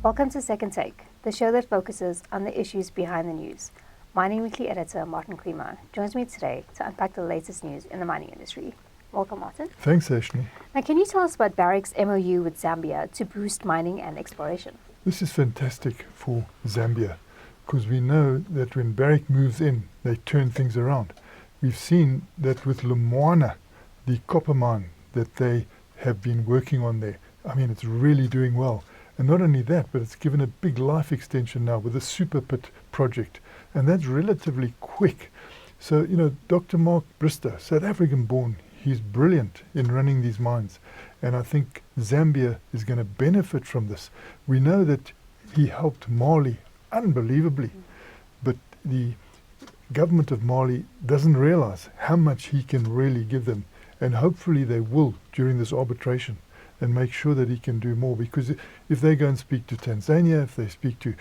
Welcome to Second Take, the show that focuses on the issues behind the news. Mining Weekly editor Martin Creamer joins me today to unpack the latest news in the mining industry. Welcome, Martin. Thanks, Ashley. Now, can you tell us about Barrick's MoU with Zambia to boost mining and exploration? This is fantastic for Zambia because we know that when Barrick moves in, they turn things around. We've seen that with Lumwana, the copper mine that they have been working on there. I mean, it's really doing well. And not only that, but it's given a big life extension now with the Super Pit project. And that's relatively quick. So, Dr. Mark Bristow, South African born, he's brilliant in running these mines. And I think Zambia is going to benefit from this. We know that he helped Mali unbelievably, but the government of Mali doesn't realize how much he can really give them. And hopefully they will during this arbitration and make sure that he can do more. Because if they go and speak to Tanzania, if they speak to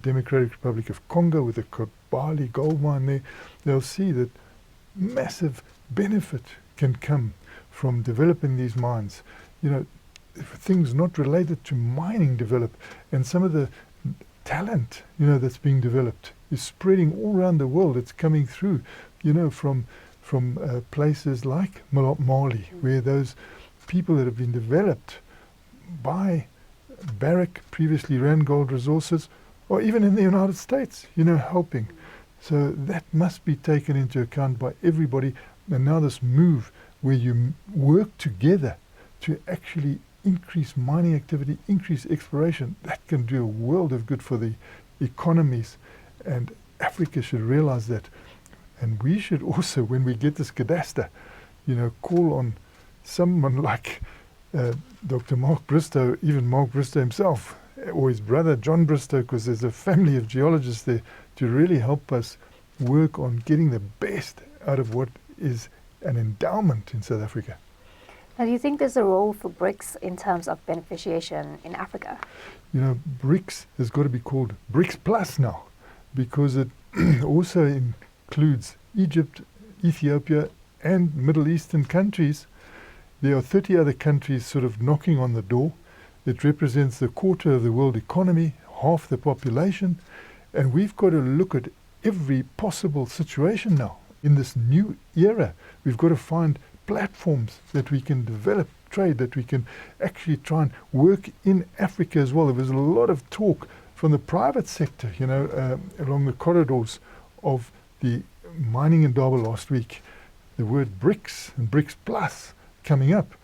Democratic Republic of Congo with the Kibali gold mine there, they'll see that massive benefit can come from developing these mines. If things not related to mining develop, and some of the talent, that's being developed is spreading all around the world. It's coming through, from places like Mali, where those people that have been developed by Barrick, previously Randgold Resources, or even in the United States, helping. So that must be taken into account by everybody. And now this move where you work together to actually increase mining activity, increase exploration, that can do a world of good for the economies. And Africa should realize that. And we should also, when we get this cadastre, call on someone like Dr. Mark Bristow, even Mark Bristow himself, or his brother John Bristow, because there's a family of geologists there, to really help us work on getting the best out of what is an endowment in South Africa. Now, do you think there's a role for Brics in terms of beneficiation in Africa? Brics has got to be called Brics Plus now, because it also includes Egypt, Ethiopia, and Middle Eastern countries. There are 30 other countries sort of knocking on the door. It represents a quarter of the world economy, half the population, and we've got to look at every possible situation now. In this new era, we've got to find platforms that we can develop trade, that we can actually try and work in Africa as well. There was a lot of talk from the private sector, along the corridors of the mining indaba last week. The word BRICS and BRICS Plus coming up,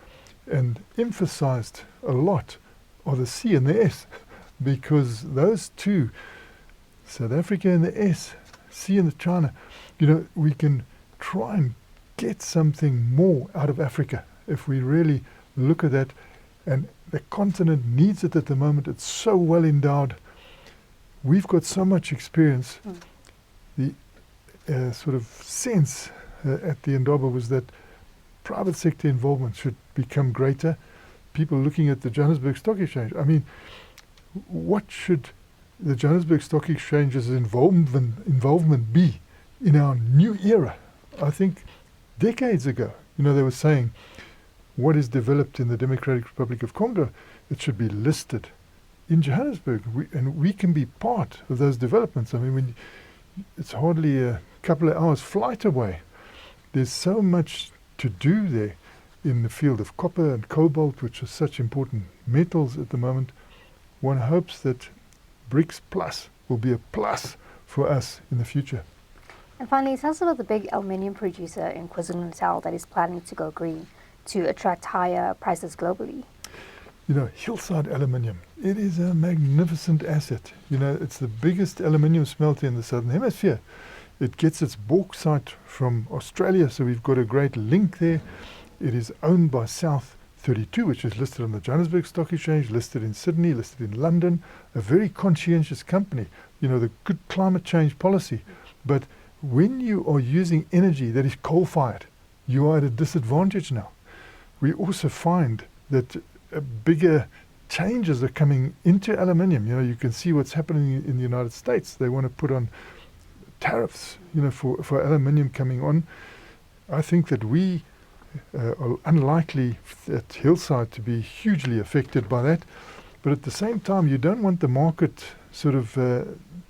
and emphasized a lot are the C and the S, because those two, South Africa and the S, C and the China, we can try and get something more out of Africa if we really look at that. And the continent needs it at the moment. It's so well endowed. We've got so much experience. The sort of sense at the Indaba was that private sector involvement should become greater. People looking at the Johannesburg Stock Exchange. I mean, what should the Johannesburg Stock Exchange's involvement be in our new era? I think decades ago, they were saying what is developed in the Democratic Republic of Congo, it should be listed in Johannesburg. We can be part of those developments. I mean, it's hardly a couple of hours flight away. There's so much to do there in the field of copper and cobalt, which are such important metals at the moment. One hopes that BRICS Plus will be a plus for us in the future. And finally, tell us about the big aluminium producer in KwaZulu-Natal that is planning to go green to attract higher prices globally. Hillside Aluminium, it is a magnificent asset. It's the biggest aluminium smelter in the Southern Hemisphere. It gets its bauxite from Australia, so we've got a great link there. It is owned by South 32, which is listed on the Johannesburg Stock Exchange, listed in Sydney, listed in London, a very conscientious company, the good climate change policy. But when you are using energy that is coal-fired, you are at a disadvantage now. We also find that bigger changes are coming into aluminium. You can see what's happening in the United States. They want to put on tariffs, for aluminium coming on. I think that we are unlikely at Hillside to be hugely affected by that. But at the same time, you don't want the market sort of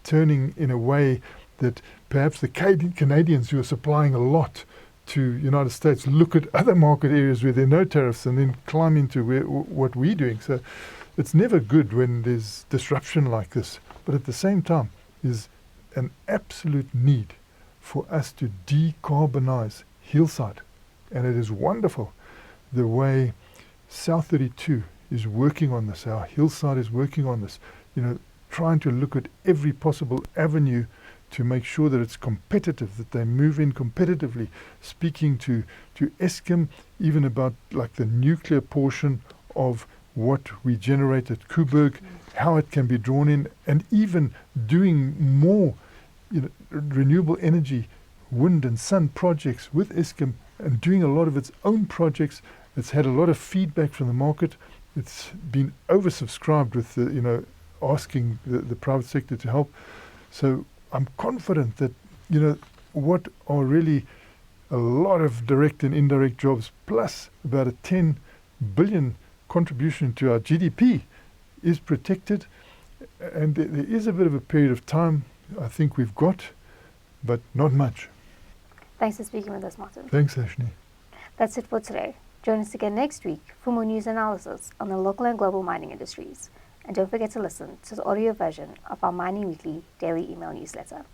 turning in a way that perhaps the Canadians who are supplying a lot to United States look at other market areas where there are no tariffs and then climb into what we're doing. So it's never good when there's disruption like this. But at the same time, there's an absolute need for us to decarbonize Hillside. And it is wonderful the way South 32 is working on this, our Hillside is working on this, trying to look at every possible avenue to make sure that it's competitive, that they move in competitively, speaking to Eskom even about like the nuclear portion of what we generate at Kuberg, how it can be drawn in, and even doing more renewable energy, wind and sun projects with Eskom, and doing a lot of its own projects. It's had a lot of feedback from the market. It's been oversubscribed with asking the private sector to help. So I'm confident that, what are really a lot of direct and indirect jobs, plus about a 10 billion contribution to our GDP is protected. And there is a bit of a period of time I think we've got, but not much. Thanks for speaking with us, Martin. Thanks, Ashley. That's it for today. Join us again next week for more news analysis on the local and global mining industries. And don't forget to listen to the audio version of our Mining Weekly daily email newsletter.